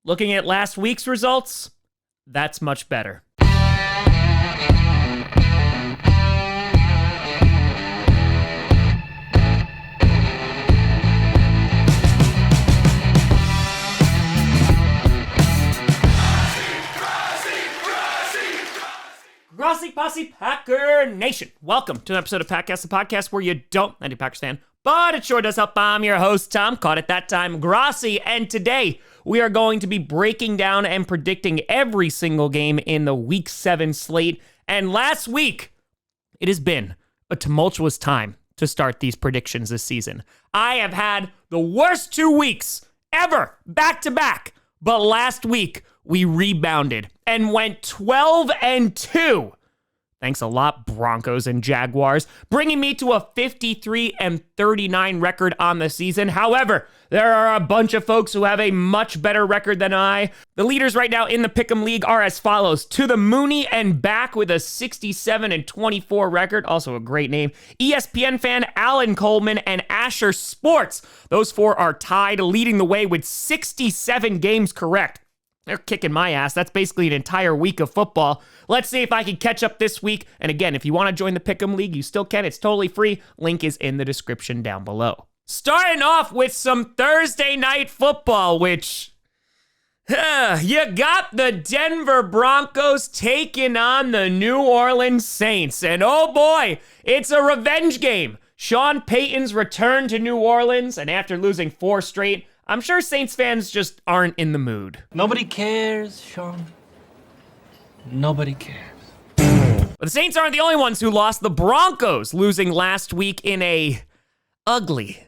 Looking at last week's results, that's much better. Grossi Posse Packer Nation. Welcome to an episode of Packcast, the podcast where you don't need a Packers fan, but it sure does help. I'm your host, Tom. Caught it that time, Grossi. And today we are going to be breaking down and predicting every single game in the Week 7 slate. And last week, it has been a tumultuous time to start these predictions this season. I have had the worst 2 weeks ever, back to back. But last week, we rebounded and went 12-2. Thanks a lot, Broncos and Jaguars, bringing me to a 53-39 record on the season. However, there are a bunch of folks who have a much better record than I. The leaders right now in the Pick'em League are as follows. To the Mooney and back with a 67-24 record. Also a great name. ESPN fan Alan Coleman and Asher Sports. Those four are tied, leading the way with 67 games correct. They're kicking my ass. That's basically an entire week of football. Let's see if I can catch up this week. And again, if you want to join the Pick'em League, you still can. It's totally free. Link is in the description down below. Starting off with some Thursday night football, which you got the Denver Broncos taking on the New Orleans Saints. And oh boy, it's a revenge game. Sean Payton's return to New Orleans, and after losing 4 straight, I'm sure Saints fans just aren't in the mood. Nobody cares, Sean. Nobody cares. But the Saints aren't the only ones who lost. The Broncos losing last week in a ugly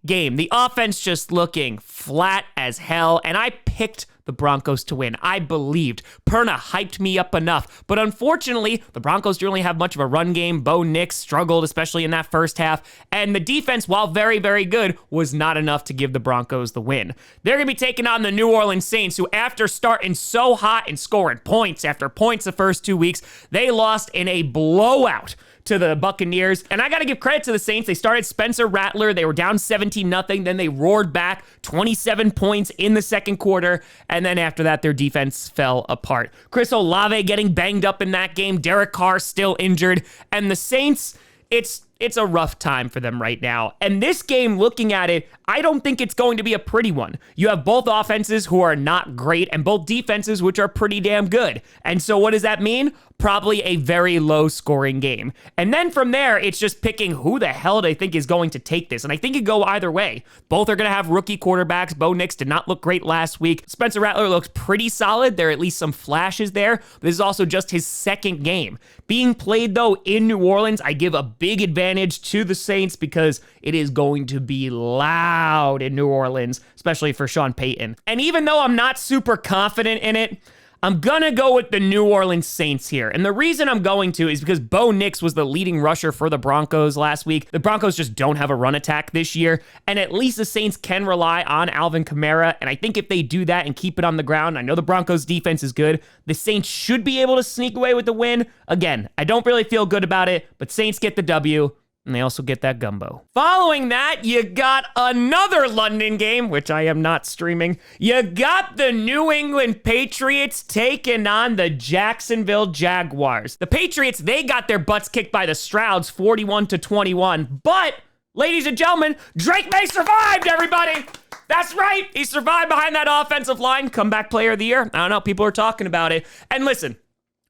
game. The offense just looking flat as hell, and I picked the Broncos to win. I believed. Perna hyped me up enough. But unfortunately, the Broncos don't really have much of a run game. Bo Nix struggled, especially in that first half. And the defense, while very, very good, was not enough to give the Broncos the win. They're going to be taking on the New Orleans Saints, who after starting so hot and scoring points after points the first 2 weeks, they lost in a blowout to the Buccaneers. And I got to give credit to the Saints. They started Spencer Rattler. They were down 17-0. Then they roared back 27 points in the second quarter. And then after that, their defense fell apart. Chris Olave getting banged up in that game. Derek Carr still injured. And the Saints, it's a rough time for them right now. And this game, looking at it, I don't think it's going to be a pretty one. You have both offenses who are not great and both defenses which are pretty damn good. And so what does that mean? Probably a very low scoring game. And then from there, it's just picking who the hell they think is going to take this. And I think it could go either way. Both are going to have rookie quarterbacks. Bo Nix did not look great last week. Spencer Rattler looks pretty solid. There are at least some flashes there. This is also just his second game. Being played, though, in New Orleans, I give a big advantage to the Saints because it is going to be loud in New Orleans, especially for Sean Payton. And even though I'm not super confident in it, I'm going to go with the New Orleans Saints here. And the reason I'm going to is because Bo Nix was the leading rusher for the Broncos last week. The Broncos just don't have a run attack this year. And at least the Saints can rely on Alvin Kamara. And I think if they do that and keep it on the ground, I know the Broncos defense is good. The Saints should be able to sneak away with the win. Again, I don't really feel good about it, but Saints get the W. And they also get that gumbo. Following that, you got another London game, which I am not streaming. You got the New England Patriots taking on the Jacksonville Jaguars. The Patriots, they got their butts kicked by the Strouds 41-21. But, ladies and gentlemen, Drake May survived, everybody! That's right! He survived behind that offensive line. Comeback player of the year. I don't know, people are talking about it. And listen,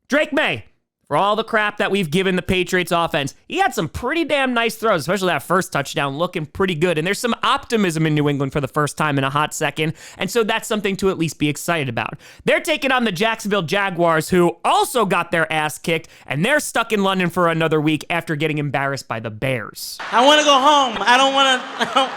Drake May, for all the crap that we've given the Patriots offense, he had some pretty damn nice throws, especially that first touchdown, looking pretty good. And there's some optimism in New England for the first time in a hot second. And so that's something to at least be excited about. They're taking on the Jacksonville Jaguars, who also got their ass kicked, and they're stuck in London for another week after getting embarrassed by the Bears. I want to go home. I want to go home!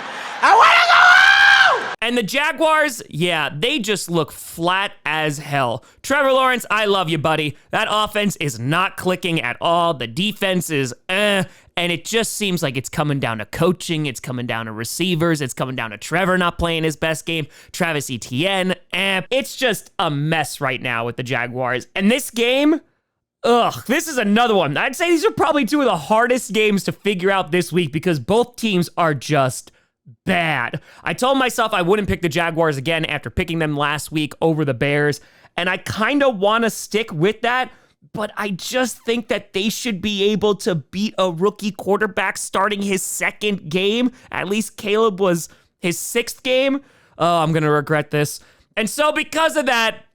And the Jaguars, yeah, they just look flat as hell. Trevor Lawrence, I love you, buddy. That offense is not clicking at all. The defense is and it just seems like it's coming down to coaching. It's coming down to receivers. It's coming down to Trevor not playing his best game. Travis Etienne, It's just a mess right now with the Jaguars. And this game, this is another one. I'd say these are probably two of the hardest games to figure out this week because both teams are just bad. I told myself I wouldn't pick the Jaguars again after picking them last week over the Bears, and I kind of want to stick with that, but I just think that they should be able to beat a rookie quarterback starting his second game. At least Caleb was his sixth game. Oh, I'm going to regret this. And so because of that,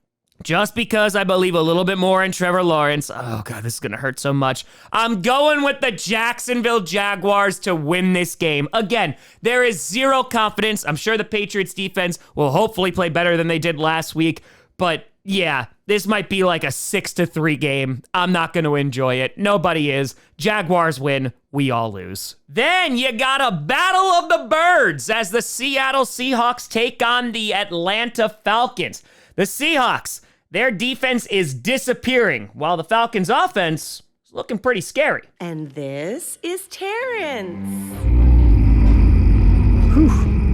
just because I believe a little bit more in Trevor Lawrence, oh God, this is going to hurt so much, I'm going with the Jacksonville Jaguars to win this game. Again, there is zero confidence. I'm sure the Patriots defense will hopefully play better than they did last week, but yeah, this might be like a 6-3 game. I'm not going to enjoy it. Nobody is. Jaguars win. We all lose. Then you got a battle of the birds as the Seattle Seahawks take on the Atlanta Falcons. The Seahawks, their defense is disappearing, while the Falcons' offense is looking pretty scary. And this is Terrence.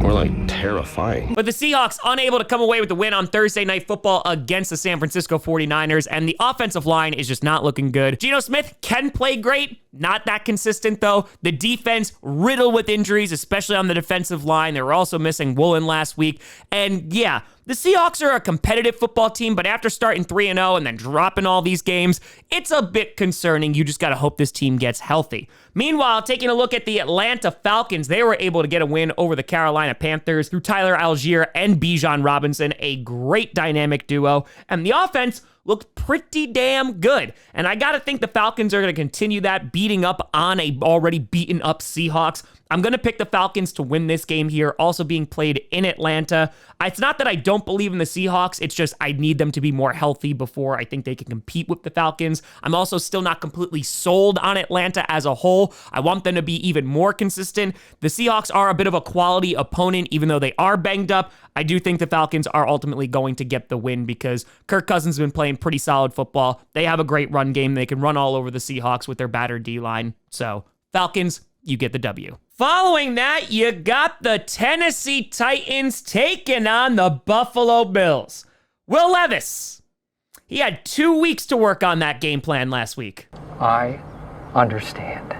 More like terrifying. But the Seahawks unable to come away with the win on Thursday Night Football against the San Francisco 49ers, and the offensive line is just not looking good. Geno Smith can play great, not that consistent though. The defense riddled with injuries, especially on the defensive line. They were also missing Woolen last week. And yeah, the Seahawks are a competitive football team, but after starting 3-0 and then dropping all these games, it's a bit concerning. You just got to hope this team gets healthy. Meanwhile, taking a look at the Atlanta Falcons, they were able to get a win over the Carolina Panthers through Tyler Algier and Bijan Robinson, a great dynamic duo. And the offense looked pretty damn good. And I got to think the Falcons are going to continue that, beating up on a already beaten up Seahawks. I'm going to pick the Falcons to win this game here, also being played in Atlanta. It's not that I don't believe in the Seahawks. It's just I need them to be more healthy before I think they can compete with the Falcons. I'm also still not completely sold on Atlanta as a whole. I want them to be even more consistent. The Seahawks are a bit of a quality opponent, even though they are banged up. I do think the Falcons are ultimately going to get the win because Kirk Cousins has been playing pretty solid football. They have a great run game. They can run all over the Seahawks with their battered D-line. So, Falcons, you get the W. Following that, you got the Tennessee Titans taking on the Buffalo Bills. Will Levis, he had 2 weeks to work on that game plan last week. I understand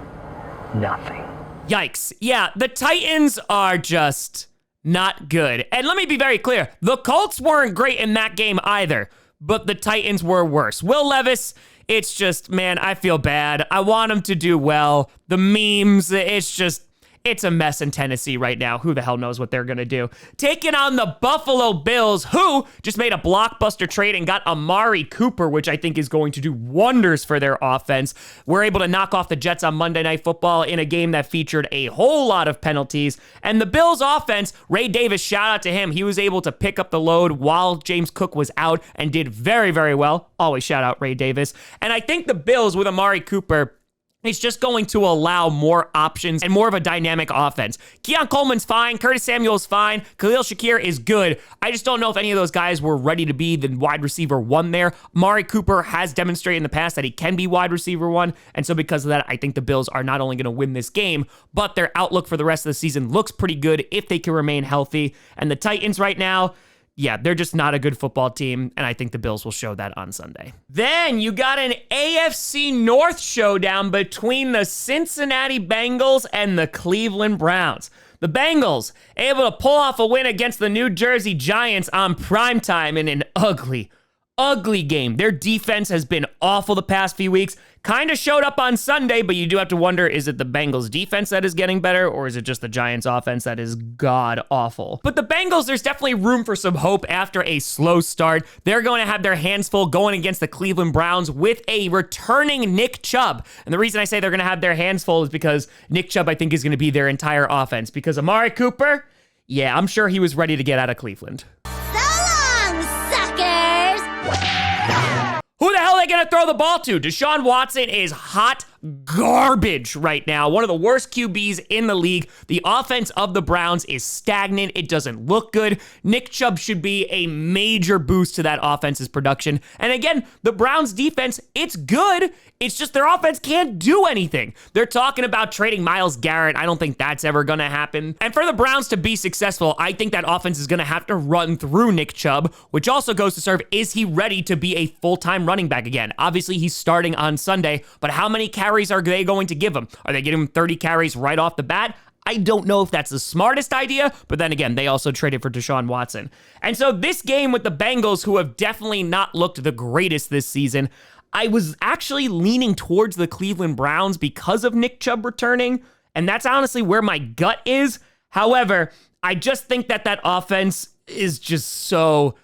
nothing. Yikes. Yeah, the Titans are just not good. And let me be very clear, the Colts weren't great in that game either, but the Titans were worse. Will Levis, it's just, man, I feel bad. I want him to do well. The memes, it's a mess in Tennessee right now. Who the hell knows what they're going to do? Taking on the Buffalo Bills, who just made a blockbuster trade and got Amari Cooper, which I think is going to do wonders for their offense. We're able to knock off the Jets on Monday Night Football in a game that featured a whole lot of penalties. And the Bills offense, Ray Davis, shout out to him. He was able to pick up the load while James Cook was out and did very, very well. Always shout out Ray Davis. And I think the Bills with Amari Cooper, it's just going to allow more options and more of a dynamic offense. Keon Coleman's fine. Curtis Samuel's fine. Khalil Shakir is good. I just don't know if any of those guys were ready to be the wide receiver one there. Amari Cooper has demonstrated in the past that he can be wide receiver one. And so because of that, I think the Bills are not only going to win this game, but their outlook for the rest of the season looks pretty good if they can remain healthy. And the Titans right now, yeah, they're just not a good football team, and I think the Bills will show that on Sunday. Then you got an AFC North showdown between the Cincinnati Bengals and the Cleveland Browns. The Bengals able to pull off a win against the New Jersey Giants on primetime in an ugly game. Their defense has been awful the past few weeks. Kind of showed up on Sunday, but you do have to wonder, is it the Bengals defense that is getting better, or is it just the Giants offense that is god-awful? But the Bengals, there's definitely room for some hope after a slow start. They're going to have their hands full going against the Cleveland Browns with a returning Nick Chubb. And the reason I say they're going to have their hands full is because Nick Chubb, I think, is going to be their entire offense. Because Amari Cooper, yeah, I'm sure he was ready to get out of Cleveland. Who the hell are they going to throw the ball to? Deshaun Watson is hot garbage right now. One of the worst QBs in the league. The offense of the Browns is stagnant. It doesn't look good. Nick Chubb should be a major boost to that offense's production. And again, the Browns defense, it's good. It's just their offense can't do anything. They're talking about trading Myles Garrett. I don't think that's ever going to happen. And for the Browns to be successful, I think that offense is going to have to run through Nick Chubb, which also goes to serve, is he ready to be a full-time running back again? Obviously, he's starting on Sunday, but how many carries are they going to give him? Are they getting him 30 carries right off the bat? I don't know if that's the smartest idea, but then again, they also traded for Deshaun Watson. And so this game with the Bengals, who have definitely not looked the greatest this season, I was actually leaning towards the Cleveland Browns because of Nick Chubb returning, and that's honestly where my gut is. However, I just think that offense is just so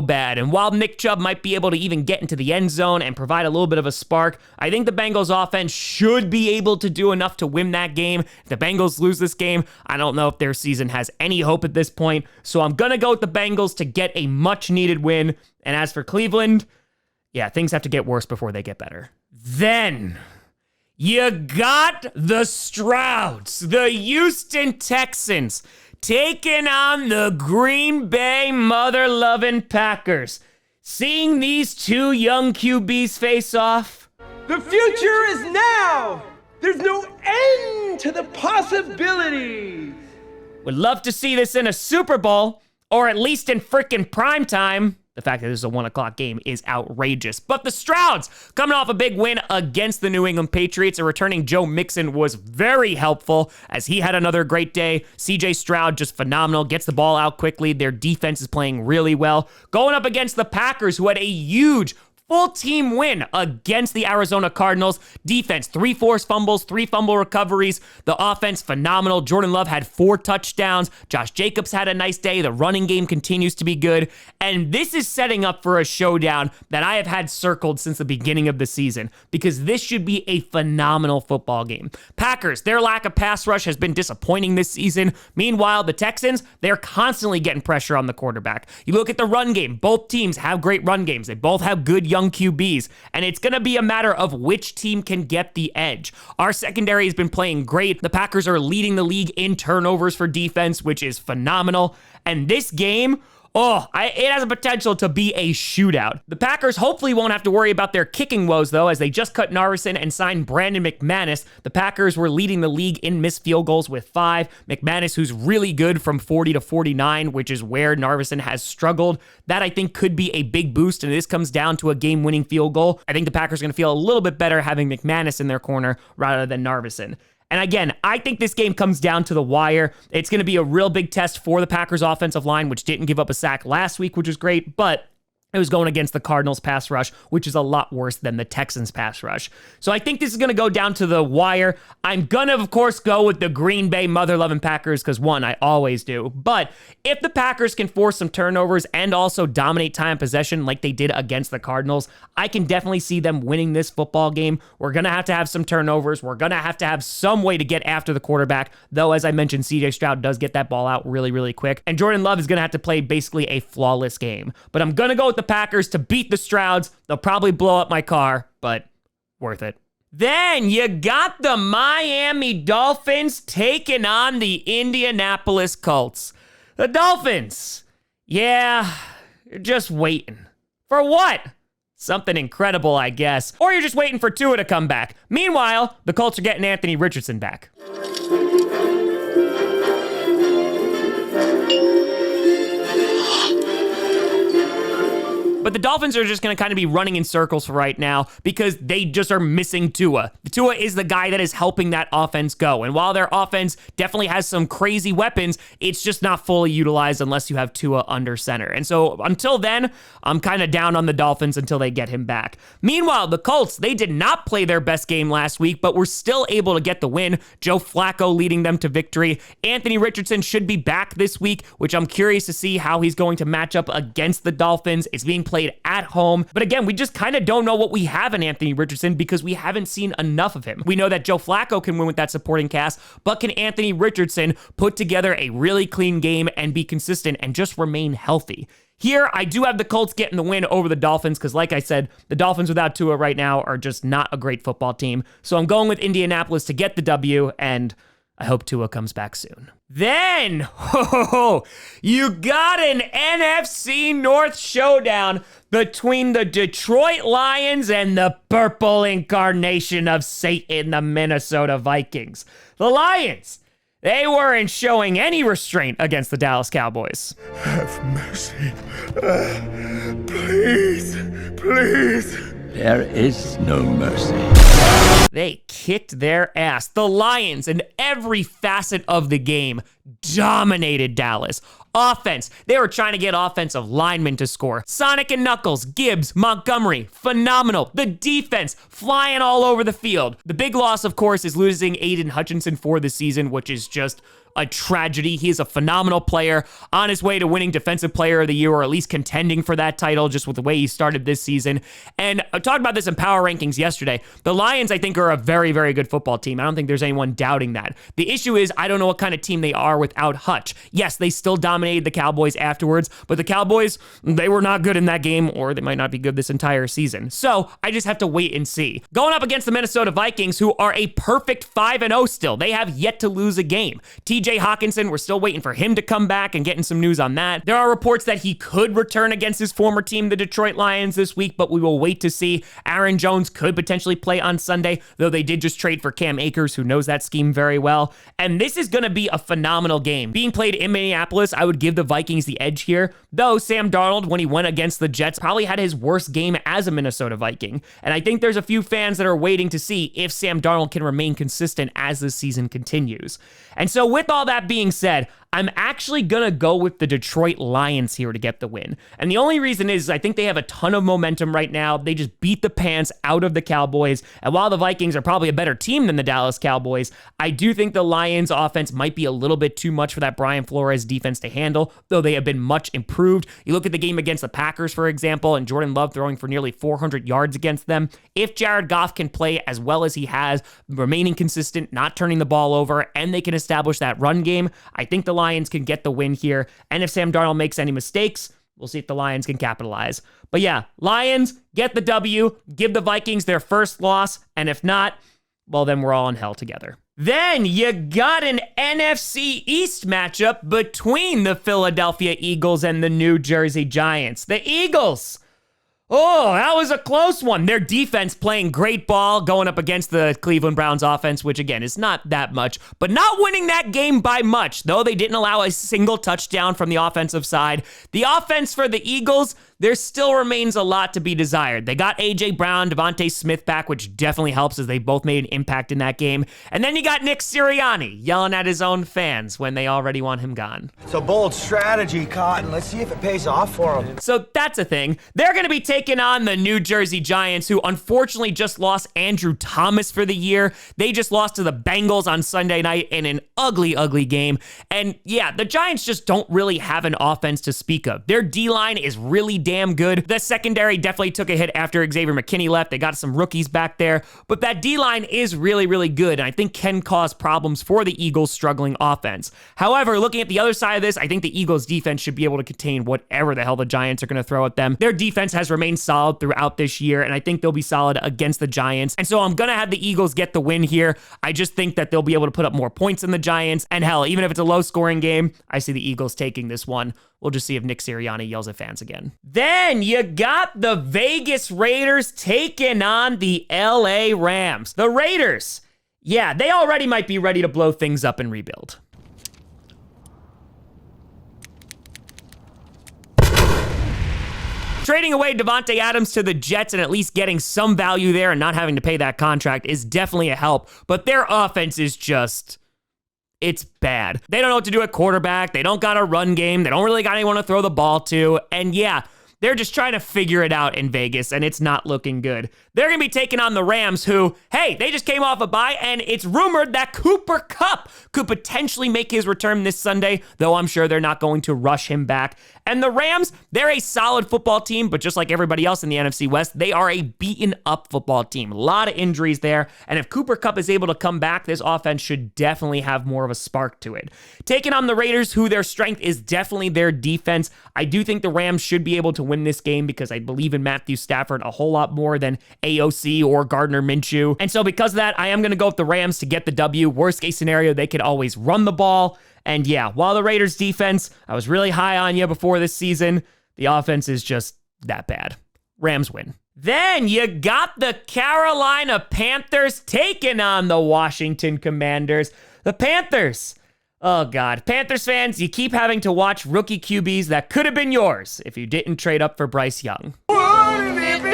bad. And while Nick Chubb might be able to even get into the end zone and provide a little bit of a spark, I think the Bengals offense should be able to do enough to win that game. If the Bengals lose this game, I don't know if their season has any hope at this point. So I'm going to go with the Bengals to get a much needed win. And as for Cleveland, yeah, things have to get worse before they get better. Then you got the Strouds, the Houston Texans, taking on the Green Bay mother-loving Packers. Seeing these two young QBs face off, the future is now. There's no end to the possibilities. Would love to see this in a Super Bowl, or at least in frickin' primetime. The fact that this is a 1 o'clock game is outrageous. But the Strouds, coming off a big win against the New England Patriots, and returning Joe Mixon was very helpful as he had another great day. CJ Stroud, just phenomenal, gets the ball out quickly. Their defense is playing really well. Going up against the Packers, who had a huge full team win against the Arizona Cardinals. Defense, 3 forced fumbles, 3 fumble recoveries. The offense, phenomenal. Jordan Love had 4 touchdowns. Josh Jacobs had a nice day. The running game continues to be good. And this is setting up for a showdown that I have had circled since the beginning of the season, because this should be a phenomenal football game. Packers, their lack of pass rush has been disappointing this season. Meanwhile, the Texans, they're constantly getting pressure on the quarterback. You look at the run game. Both teams have great run games. They both have good young QBs, and it's going to be a matter of which team can get the edge. Our secondary has been playing great. The Packers are leading the league in turnovers for defense, which is phenomenal. And this game, it has a potential to be a shootout. The Packers hopefully won't have to worry about their kicking woes, though, as they just cut Narveson and signed Brandon McManus. The Packers were leading the league in missed field goals with 5. McManus, who's really good from 40 to 49, which is where Narveson has struggled. That, I think, could be a big boost, and this comes down to a game-winning field goal. I think the Packers are going to feel a little bit better having McManus in their corner rather than Narveson. And again, I think this game comes down to the wire. It's going to be a real big test for the Packers offensive line, which didn't give up a sack last week, which is great, but it was going against the Cardinals pass rush, which is a lot worse than the Texans pass rush. So I think this is going to go down to the wire. I'm going to, of course, go with the Green Bay mother-loving Packers because, one, I always do. But if the Packers can force some turnovers and also dominate time possession like they did against the Cardinals, I can definitely see them winning this football game. We're going to have some turnovers. We're going to have some way to get after the quarterback, though, as I mentioned, CJ Stroud does get that ball out really, really quick. And Jordan Love is going to have to play basically a flawless game. But I'm going to go with the Packers to beat the Strouds. They'll probably blow up my car, but worth it. Then you got the Miami Dolphins taking on the Indianapolis Colts. The Dolphins, yeah, you're just waiting. For what? Something incredible, I guess. Or you're just waiting for Tua to come back. Meanwhile, the Colts are getting Anthony Richardson back. But the Dolphins are just going to kind of be running in circles for right now because they just are missing Tua. Tua is the guy that is helping that offense go. And while their offense definitely has some crazy weapons, it's just not fully utilized unless you have Tua under center. And so until then, I'm kind of down on the Dolphins until they get him back. Meanwhile, the Colts, they did not play their best game last week, but were still able to get the win. Joe Flacco leading them to victory. Anthony Richardson should be back this week, which I'm curious to see how he's going to match up against the Dolphins. It's being played at home. But again, we just kind of don't know what we have in Anthony Richardson because we haven't seen enough of him. We know that Joe Flacco can win with that supporting cast, but can Anthony Richardson put together a really clean game and be consistent and just remain healthy? Here, I do have the Colts getting the win over the Dolphins because, like I said, the Dolphins without Tua right now are just not a great football team. So I'm going with Indianapolis to get the W, and I hope Tua comes back soon. Then, you got an NFC North showdown between the Detroit Lions and the purple incarnation of Satan, the Minnesota Vikings. The Lions, they weren't showing any restraint against the Dallas Cowboys. Have mercy. Please, please. There is no mercy. They kicked their ass. The Lions, in every facet of the game, dominated Dallas. Offense, they were trying to get offensive linemen to score. Sonic and Knuckles, Gibbs, Montgomery, phenomenal. The defense, flying all over the field. The big loss, of course, is losing Aiden Hutchinson for the season, which is just a tragedy. He is a phenomenal player on his way to winning Defensive Player of the Year, or at least contending for that title just with the way he started this season. And I talked about this in Power Rankings yesterday. The Lions, I think, are a very, very good football team. I don't think there's anyone doubting that. The issue is I don't know what kind of team they are without Hutch. Yes, they still dominated the Cowboys afterwards, but the Cowboys, they were not good in that game, or they might not be good this entire season. So I just have to wait and see. Going up against the Minnesota Vikings, who are a perfect 5-0 still. They have yet to lose a game. TJ Hawkinson, we're still waiting for him to come back and getting some news on that. There are reports that he could return against his former team, the Detroit Lions, this week, but we will wait to see. Aaron Jones could potentially play on Sunday, though they did just trade for Cam Akers, who knows that scheme very well. And this is going to be a phenomenal game. Being played in Minneapolis, I would give the Vikings the edge here, though Sam Darnold, when he went against the Jets, probably had his worst game as a Minnesota Viking. And I think there's a few fans that are waiting to see if Sam Darnold can remain consistent as the season continues. And so with all that being said, I'm actually going to go with the Detroit Lions here to get the win. And the only reason is I think they have a ton of momentum right now. They just beat the pants out of the Cowboys. And while the Vikings are probably a better team than the Dallas Cowboys, I do think the Lions offense might be a little bit too much for that Brian Flores defense to handle, though they have been much improved. You look at the game against the Packers, for example, and Jordan Love throwing for nearly 400 yards against them. If Jared Goff can play as well as he has, remaining consistent, not turning the ball over, and they can establish that run game, I think the Lions can get the win here. And if Sam Darnold makes any mistakes, we'll see if the Lions can capitalize. But yeah, Lions get the W, give the Vikings their first loss, and if not, well, then we're all in hell together. Then you got an NFC East matchup between the Philadelphia Eagles and the New Jersey Giants. The Eagles, oh, that was a close one. Their defense playing great ball, going up against the Cleveland Browns offense, which again is not that much, but not winning that game by much, though they didn't allow a single touchdown from the offensive side. The offense for the Eagles, there still remains a lot to be desired. They got A.J. Brown, Devontae Smith back, which definitely helps as they both made an impact in that game. And then you got Nick Sirianni yelling at his own fans when they already want him gone. It's a bold strategy, Cotton. Let's see if it pays off for him. So that's a thing. They're going to be taking on the New Jersey Giants, who unfortunately just lost Andrew Thomas for the year. They just lost to the Bengals on Sunday night in an ugly, ugly game. And yeah, the Giants just don't really have an offense to speak of. Their D-line is really damn good. The secondary definitely took a hit after Xavier McKinney left. They got some rookies back there, but that D-line is really, really good, and I think can cause problems for the Eagles' struggling offense. However, looking at the other side of this, I think the Eagles' defense should be able to contain whatever the hell the Giants are going to throw at them. Their defense has remained solid throughout this year, and I think they'll be solid against the Giants, and so I'm going to have the Eagles get the win here. I just think that they'll be able to put up more points than the Giants, and hell, even if it's a low-scoring game, I see the Eagles taking this one. We'll just see if Nick Sirianni yells at fans again. Then you got the Vegas Raiders taking on the LA Rams. The Raiders, yeah, they already might be ready to blow things up and rebuild. Trading away Devontae Adams to the Jets and at least getting some value there and not having to pay that contract is definitely a help, but their offense is just... it's bad. They don't know what to do at quarterback. They don't got a run game. They don't really got anyone to throw the ball to. And yeah, they're just trying to figure it out in Vegas, and it's not looking good. They're going to be taking on the Rams, who, hey, they just came off a bye, and it's rumored that Cooper Kupp could potentially make his return this Sunday, though I'm sure they're not going to rush him back. And the Rams, they're a solid football team, but just like everybody else in the NFC West, they are a beaten-up football team. A lot of injuries there, and if Cooper Kupp is able to come back, this offense should definitely have more of a spark to it. Taking on the Raiders, who their strength is definitely their defense, I do think the Rams should be able to win this game because I believe in Matthew Stafford a whole lot more than AOC or Gardner Minshew. And so because of that, I am going to go with the Rams to get the W. Worst case scenario, they could always run the ball. And yeah, while the Raiders defense, I was really high on you before this season, the offense is just that bad. Rams win. Then you got the Carolina Panthers taking on the Washington Commanders. The Panthers, oh God, Panthers fans, you keep having to watch rookie QBs that could have been yours if you didn't trade up for Bryce Young. Wouldn't it be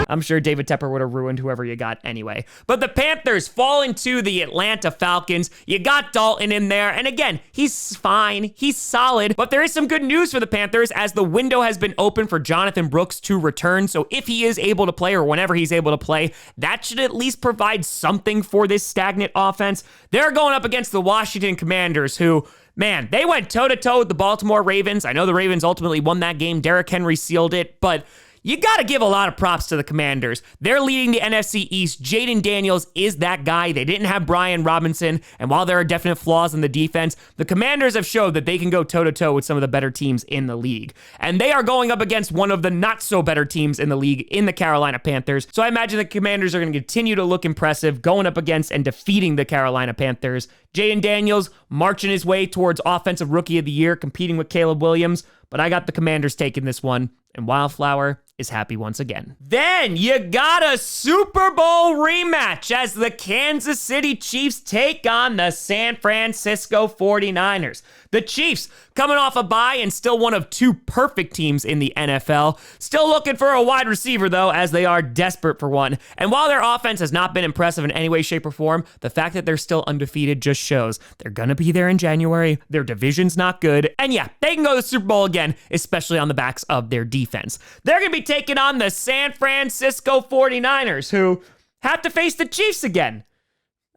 I'm sure David Tepper would have ruined whoever you got anyway. But the Panthers fall into the Atlanta Falcons. You got Dalton in there. And again, he's fine. He's solid. But there is some good news for the Panthers as the window has been open for Jonathan Brooks to return. So if he is able to play or whenever he's able to play, that should at least provide something for this stagnant offense. They're going up against the Washington Commanders who... man, they went toe-to-toe with the Baltimore Ravens. I know the Ravens ultimately won that game. Derrick Henry sealed it, but you got to give a lot of props to the Commanders. They're leading the NFC East. Jaden Daniels is that guy. They didn't have Brian Robinson, and while there are definite flaws in the defense, the Commanders have showed that they can go toe-to-toe with some of the better teams in the league. And they are going up against one of the not-so-better teams in the league in the Carolina Panthers. So I imagine the Commanders are going to continue to look impressive going up against and defeating the Carolina Panthers. Jaden Daniels marching his way towards Offensive Rookie of the Year, competing with Caleb Williams, but I got the Commanders taking this one, and Wildflower is happy once again. Then you got a Super Bowl rematch as the Kansas City Chiefs take on the San Francisco 49ers. The Chiefs coming off a bye and still one of two perfect teams in the NFL. Still looking for a wide receiver though, as they are desperate for one. And while their offense has not been impressive in any way, shape, or form, the fact that they're still undefeated just shows they're gonna be there in January. Their division's not good. And yeah, they can go to the Super Bowl again, especially on the backs of their defense. They're gonna be taking on the San Francisco 49ers, who have to face the Chiefs again.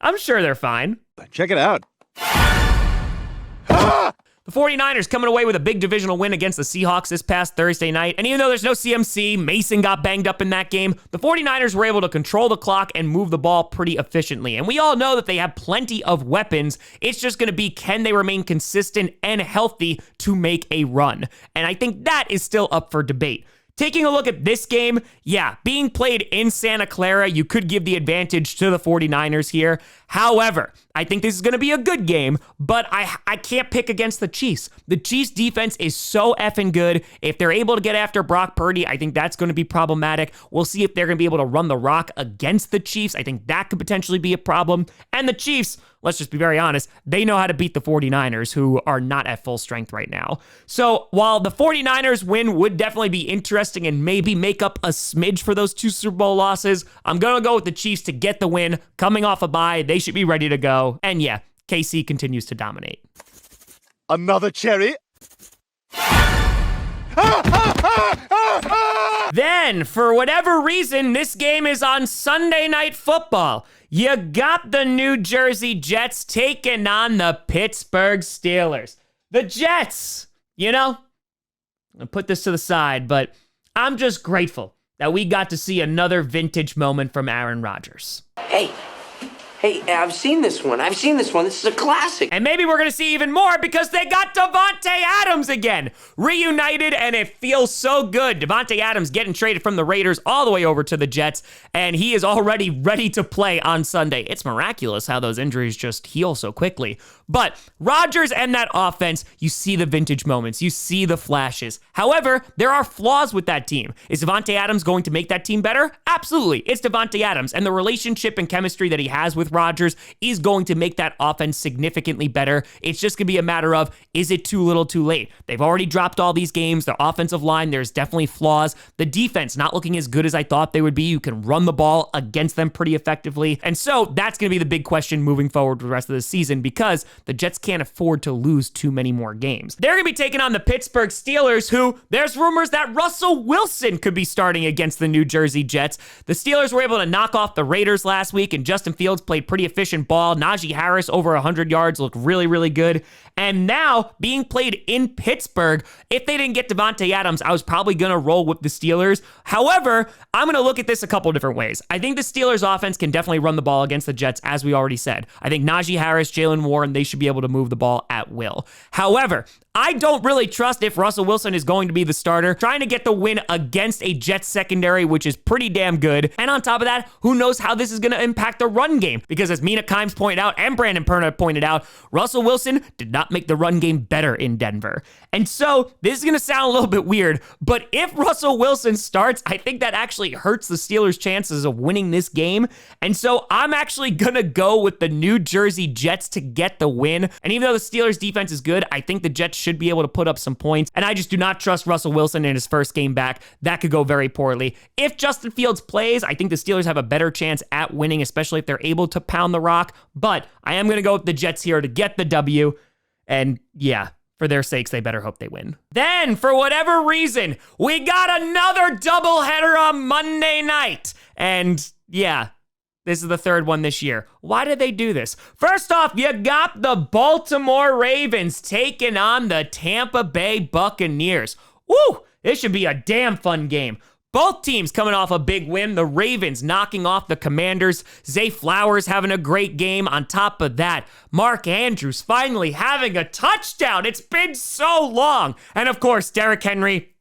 I'm sure they're fine. Check it out. The 49ers coming away with a big divisional win against the Seahawks this past Thursday night. And even though there's no CMC, Mason got banged up in that game, the 49ers were able to control the clock and move the ball pretty efficiently. And we all know that they have plenty of weapons. It's just going to be, can they remain consistent and healthy to make a run? And I think that is still up for debate. Taking a look at this game, yeah, being played in Santa Clara, you could give the advantage to the 49ers here. However, I think this is going to be a good game, but I can't pick against the Chiefs. The Chiefs defense is so effing good. If they're able to get after Brock Purdy, I think that's going to be problematic. We'll see if they're going to be able to run the rock against the Chiefs. I think that could potentially be a problem. And the Chiefs, let's just be very honest, they know how to beat the 49ers, who are not at full strength right now. So while the 49ers win would definitely be interesting and maybe make up a smidge for those two Super Bowl losses, I'm going to go with the Chiefs to get the win. Coming off a bye, they should be ready to go. And yeah, KC continues to dominate. Another cherry. Then, for whatever reason, this game is on Sunday Night Football. You got the New Jersey Jets taking on the Pittsburgh Steelers. The Jets, you know, I'll put this to the side, but I'm just grateful that we got to see another vintage moment from Aaron Rodgers. Hey, I've seen this one. This is a classic. And maybe we're going to see even more because they got Davante Adams again. Reunited, and it feels so good. Davante Adams getting traded from the Raiders all the way over to the Jets, and he is already ready to play on Sunday. It's miraculous how those injuries just heal so quickly. But Rodgers and that offense, you see the vintage moments. You see the flashes. However, there are flaws with that team. Is Davante Adams going to make that team better? Absolutely. It's Davante Adams, and the relationship and chemistry that he has with Rodgers is going to make that offense significantly better. It's just going to be a matter of, is it too little too late? They've already dropped all these games. The offensive line, there's definitely flaws. The defense not looking as good as I thought they would be. You can run the ball against them pretty effectively. And so that's going to be the big question moving forward for the rest of the season because the Jets can't afford to lose too many more games. They're going to be taking on the Pittsburgh Steelers, who there's rumors that Russell Wilson could be starting against the New Jersey Jets. The Steelers were able to knock off the Raiders last week, and Justin Fields played pretty efficient ball. Najee Harris over 100 yards, looked really, really good. And now being played in Pittsburgh, if they didn't get Davante Adams, I was probably going to roll with the Steelers. However, I'm going to look at this a couple different ways. I think the Steelers offense can definitely run the ball against the Jets, as we already said. I think Najee Harris, Jalen Warren, they should be able to move the ball at will. However, I don't really trust if Russell Wilson is going to be the starter, trying to get the win against a Jets secondary, which is pretty damn good. And on top of that, who knows how this is going to impact the run game? Because as Mina Kimes pointed out and Brandon Perna pointed out, Russell Wilson did not not make the run game better in Denver. And so this is going to sound a little bit weird, but if Russell Wilson starts, I think that actually hurts the Steelers' chances of winning this game. And so I'm actually going to go with the New Jersey Jets to get the win. And even though the Steelers' defense is good, I think the Jets should be able to put up some points. And I just do not trust Russell Wilson in his first game back. That could go very poorly. If Justin Fields plays, I think the Steelers have a better chance at winning, especially if they're able to pound the rock. But I am going to go with the Jets here to get the W. And yeah, for their sakes, they better hope they win. Then, for whatever reason, we got another doubleheader on Monday night. And yeah, this is the third one this year. Why did they do this? First off, you got the Baltimore Ravens taking on the Tampa Bay Buccaneers. Woo! This should be a damn fun game. Both teams coming off a big win. The Ravens knocking off the Commanders. Zay Flowers having a great game. On top of that, Mark Andrews finally having a touchdown. It's been so long. And of course, Derrick Henry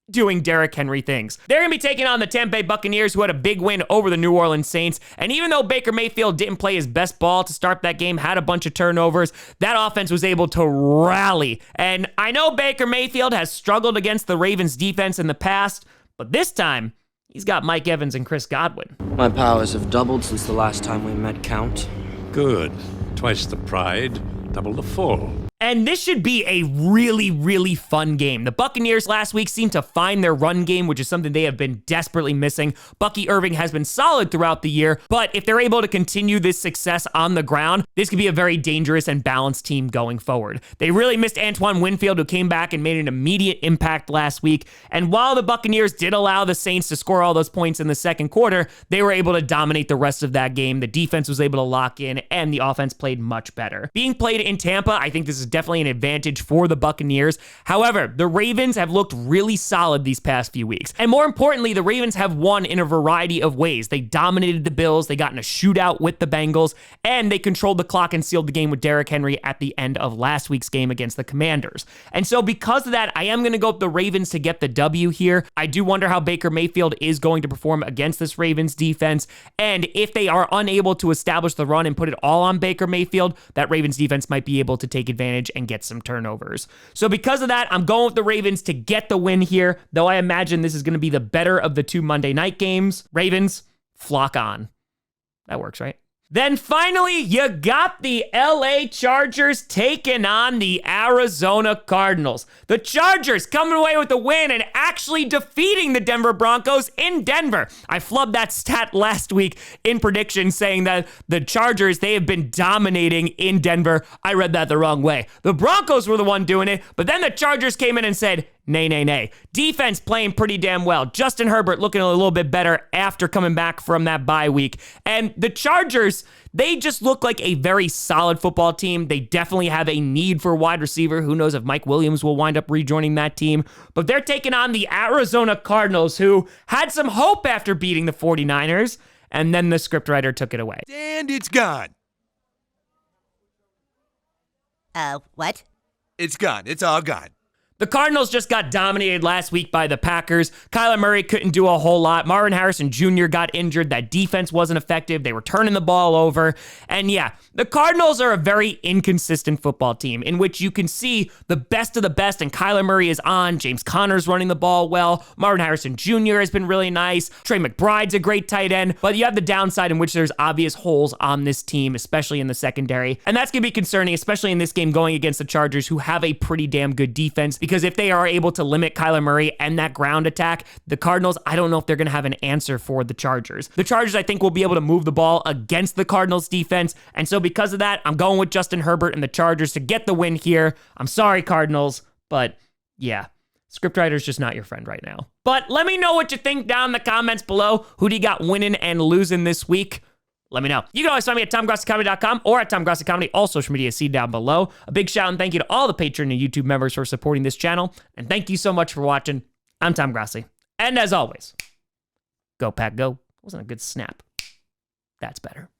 doing Derrick Henry things. They're going to be taking on the Tampa Bay Buccaneers, who had a big win over the New Orleans Saints. And even though Baker Mayfield didn't play his best ball to start that game, had a bunch of turnovers, that offense was able to rally. And I know Baker Mayfield has struggled against the Ravens defense in the past, but this time, he's got Mike Evans and Chris Godwin. My powers have doubled since the last time we met, Count. Good. Twice the pride, double the fall. And this should be a really, really fun game. The Buccaneers last week seemed to find their run game, which is something they have been desperately missing. Bucky Irving has been solid throughout the year, but if they're able to continue this success on the ground, this could be a very dangerous and balanced team going forward. They really missed Antoine Winfield, who came back and made an immediate impact last week. And while the Buccaneers did allow the Saints to score all those points in the second quarter, they were able to dominate the rest of that game. The defense was able to lock in, and the offense played much better. Being played in Tampa, I think this is definitely an advantage for the Buccaneers. However, the Ravens have looked really solid these past few weeks. And more importantly, the Ravens have won in a variety of ways. They dominated the Bills, they got in a shootout with the Bengals, and they controlled the clock and sealed the game with Derrick Henry at the end of last week's game against the Commanders. And so because of that, I am going to go with the Ravens to get the W here. I do wonder how Baker Mayfield is going to perform against this Ravens defense. And if they are unable to establish the run and put it all on Baker Mayfield, that Ravens defense might be able to take advantage and get some turnovers. So because of that, I'm going with the Ravens to get the win here, though I imagine this is going to be the better of the two Monday night games. Ravens, flock on. That works, right? Then finally, you got the LA Chargers taking on the Arizona Cardinals. The Chargers coming away with the win and actually defeating the Denver Broncos in Denver. I flubbed that stat last week in predictions saying that the Chargers, they have been dominating in Denver. I read that the wrong way. The Broncos were the one doing it, but then the Chargers came in and said, nay, nay, nay. Defense playing pretty damn well. Justin Herbert looking a little bit better after coming back from that bye week. And the Chargers, they just look like a very solid football team. They definitely have a need for a wide receiver. Who knows if Mike Williams will wind up rejoining that team. But they're taking on the Arizona Cardinals, who had some hope after beating the 49ers. And then the scriptwriter took it away. And it's gone. What? It's gone. It's all gone. The Cardinals just got dominated last week by the Packers. Kyler Murray couldn't do a whole lot. Marvin Harrison Jr. got injured. That defense wasn't effective. They were turning the ball over. And yeah, the Cardinals are a very inconsistent football team in which you can see the best of the best, and Kyler Murray is on. James Conner's running the ball well. Marvin Harrison Jr. has been really nice. Trey McBride's a great tight end. But you have the downside in which there's obvious holes on this team, especially in the secondary. And that's going to be concerning, especially in this game going against the Chargers, who have a pretty damn good defense. Because if they are able to limit Kyler Murray and that ground attack, the Cardinals, I don't know if they're going to have an answer for the Chargers. The Chargers, I think, will be able to move the ball against the Cardinals defense. And so because of that, I'm going with Justin Herbert and the Chargers to get the win here. I'm sorry, Cardinals, but yeah, scriptwriter's just not your friend right now. But let me know what you think down in the comments below. Who do you got winning and losing this week? Let me know. You can always find me at TomGrossiComedy.com or at TomGrossiComedy. All social media see down below. A big shout and thank you to all the Patreon and YouTube members for supporting this channel. And thank you so much for watching. I'm Tom Grossi. And as always, go Pack Go. Wasn't a good snap. That's better.